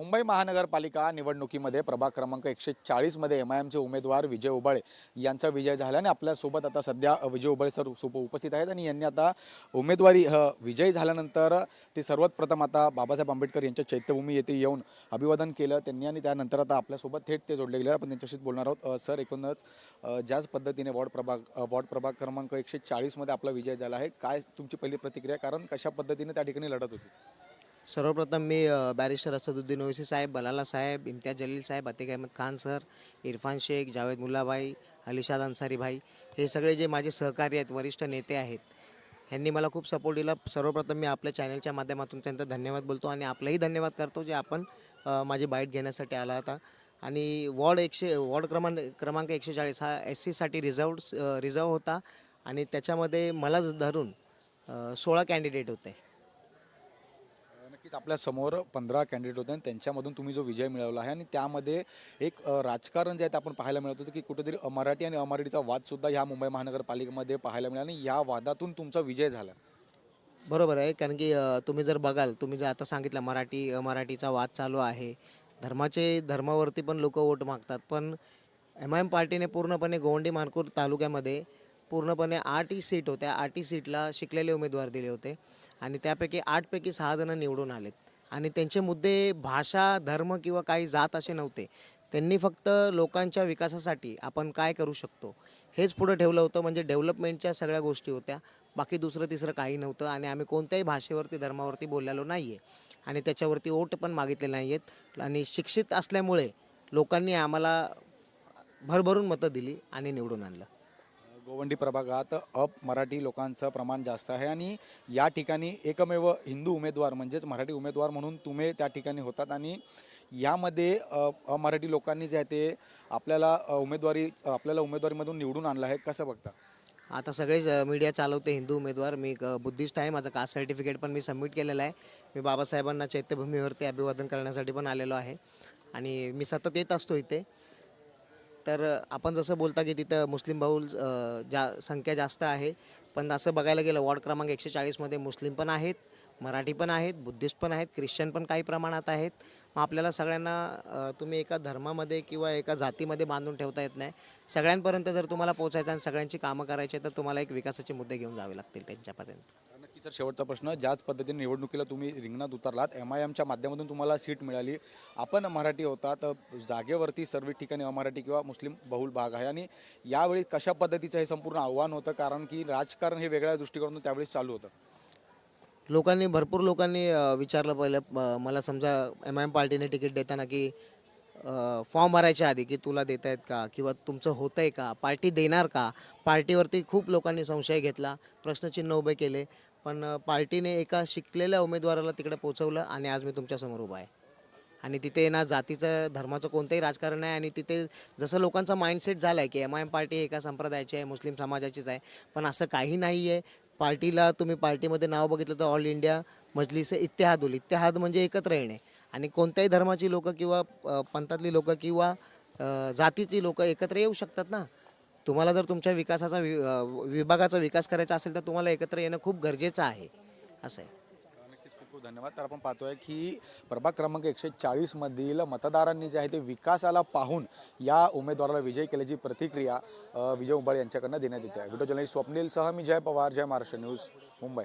मुंबई महानगरपालिका निवडणुकीमध्ये प्रभाग क्रमांक 140 मध्ये एमआयएमचे उमेदवार विजय उबाळे यांचा विजय झाला आणि आपल्यासोबत आता सध्या विजय उबाळे सर उपस्थित आहेत आणि यांनी आता उमेदवारी विजय झाल्यानंतर ते सर्वात प्रथम आता बाबासाहेब आंबेडकर यांच्या चैत्यभूमी येथे येऊन अभिवादन केलं त्यांनी आणि त्यानंतर आता आपल्यासोबत थेट ते जोडले गेले. आपण त्यांच्याशीच बोलणार आहोत. सर, एकूणच ज्याच पद्धतीने वॉर्ड प्रभाग क्रमांक 140 मध्ये आपला विजय झाला आहे, काय तुमची पहिली प्रतिक्रिया, कारण कशा पद्धतीने त्या ठिकाणी लढत होती? सर्वप्रथम मी बॅरिस्टर असदुद्दीन ओवैसी साहेब, बलाला साहेब, इम्तियाज जलील साहेब, अतिक अहमद खान सर, इरफान शेख, जावेद मुल्लाभाई, अलिशाद अन्सारी भाई, हे सगळे जे माझे सहकारी आहेत, वरिष्ठ नेते आहेत, ह्यांनी मला खूप सपोर्ट दिला. सर्वप्रथम मी आपल्या चॅनलच्या माध्यमातून त्यांचा धन्यवाद बोलतो आणि आपलाही धन्यवाद करतो जे आपण माझी बाईट घेण्यासाठी आला होता. आणि वॉर्ड क्रमांक 140 हा SC साठी रिझर्व होता आणि त्याच्यामध्ये मला धरून 16 कॅन्डिडेट होते. नक्कीच आपल्या समोर 15 कॅन्डिडेट होते आणि त्यांच्यामधून तुम्ही जो विजय मिळवला आहे आणि त्यामध्ये एक राजकारण जे आहे ते आपण पाहायला मिळत होतं की कुठेतरी मराठी आणि अमराठीचा वादसुद्धा ह्या मुंबई महानगरपालिकेमध्ये पाहायला मिळाला आणि या वादातून तुमचा विजय झाला. बरोबर आहे, कारण की तुम्ही जर बघाल, तुम्ही जर आता सांगितलं मराठी अमराठीचा वाद चालू आहे, धर्मावरती पण लोक वोट मागतात, पण MIM पार्टीने पूर्णपणे गोवंडी मानपूर तालुक्यामध्ये पूर्णपणे 8 सीट होत्या. 8 सीटला शिकलेले उमेदवार दिले होते आणि त्यापैकी 8 पैकी 6 जण निवडून आलेत आणि त्यांचे मुद्दे भाषा, धर्म किंवा काही जात असे नव्हते. त्यांनी फक्त लोकांच्या विकासासाठी आपण काय करू शकतो हेच पुढे ठेवलं होतं. म्हणजे डेव्हलपमेंटच्या सगळ्या गोष्टी होत्या, बाकी दुसरं तिसरं काही नव्हतं. आणि आम्ही कोणत्याही भाषेवरती, धर्मावरती बोललेलो नाही आहे आणि त्याच्यावरती वोट पण मागितले नाही आहेत. आणि शिक्षित असल्यामुळे लोकांनी आम्हाला भरभरून मतं दिली आणि निवडून आणलं. गोवंडी प्रभागात मराठी लोकांचं प्रमाण जास्त आहे आणि या ठिकाणी एकमेव हिंदू उमेदवार म्हणजेच मराठी उमेदवार म्हणून तुम्ही त्या ठिकाणी होतात आणि यामध्ये मराठी लोकांनी जे आहे ते आपल्याला उमेदवारीमधून निवडून आणलं आहे. कसं बघता? आता सगळेच मीडिया चालवते हिंदू उमेदवार. मी बुद्धिस्ट आहे, माझं कास्ट सर्टिफिकेट पण मी सबमिट केलेलं आहे. मी बाबासाहेबांना चैत्यभूमीवरती अभिवादन करण्यासाठी पण आलेलो आहे आणि मी सतत येत असतो इथे. तर आपण जसं बोलता की तिथं मुस्लिम बहुल संख्या जास्त आहे, पण असं बघायला गेलं वॉर्ड क्रमांक 140मध्ये मुस्लिम पण आहेत, मराठी पण आहेत, बुद्धिस्ट पण आहेत, ख्रिश्चन पण काही प्रमाणात आहेत. मग आपल्याला सगळ्यांना तुम्ही एका धर्मामध्ये किंवा एका जातीमध्ये बांधून ठेवता येत नाही. सगळ्यांपर्यंत जर तुम्हाला पोहोचायचं आणि सगळ्यांची कामं करायची तर तुम्हाला एक विकासाचे मुद्दे घेऊन जावे लागतील त्यांच्यापर्यंत. नक्की सर, शेवटचा प्रश्न, ज्याच पद्धतीने निवडणुकीला तुम्ही रिंगणात उतरलात, MIMच्या माध्यमातून तुम्हाला सीट मिळाली, आपण मराठी होता, तर जागेवरती सर्व ठिकाणी अमराठी किंवा मुस्लिम बहुल भाग आहे आणि यावेळी कशा पद्धतीचं हे संपूर्ण आव्हान होतं, कारण की राजकारण हे वेगळ्या दृष्टिकोनातून त्यावेळेस चालू होतं? भरपूर लोकांनी विचारलं पहिलं मला, समजा MIM पार्टीने तिकीट देताना की फॉर्म भरायच्या आधी की तुला देत आहेत का किंवा तुमचं होतं आहे का, पार्टी देणार का. पार्टीवरती खूप लोकांनी संशय घेतला, प्रश्नचिन्ह उभे केले, पण पार्टीने एका शिकलेल्या उमेदवाराला तिकडे पोचवलं आणि आज मी तुमच्यासमोर उभा आहे. आणि तिथे ना जातीचं, धर्माचं कोणतंही राजकारण आहे. आणि तिथे जसं लोकांचा माइंडसेट झाला आहे की MIM पार्टी एका संप्रदायाची आहे, मुस्लिम समाजाचीच आहे, पण असं काही नाही आहे. पार्टीला तुम्ही पार्टीमध्ये नाव बघितलं तर ऑल इंडिया मजलिस इत्तेहाद म्हणजे एकत्र येणे. आणि कोणत्याही धर्माची लोकं किंवा पंथातली लोकं किंवा जातीची लोकं एकत्र येऊ शकतात ना. तुम्हाला जर तुमच्या विभागाचा विकास करायचा असेल तर तुम्हाला एकत्र येणं खूप गरजेचं आहे, असं आहे. नक्कीच, खूप खूप धन्यवाद. तर आपण पाहतोय की प्रभाग क्रमांक 140 मधील मतदारांनी जे आहे ते विकासाला पाहून या उमेदवाराला विजयी केल्याची प्रतिक्रिया विजय उबाळे यांच्याकडनं देण्यात येते आहे. व्हिडिओ जर्नलिस्ट स्वप्नील सह मी जय पवार, जय महाराष्ट्र न्यूज, मुंबई.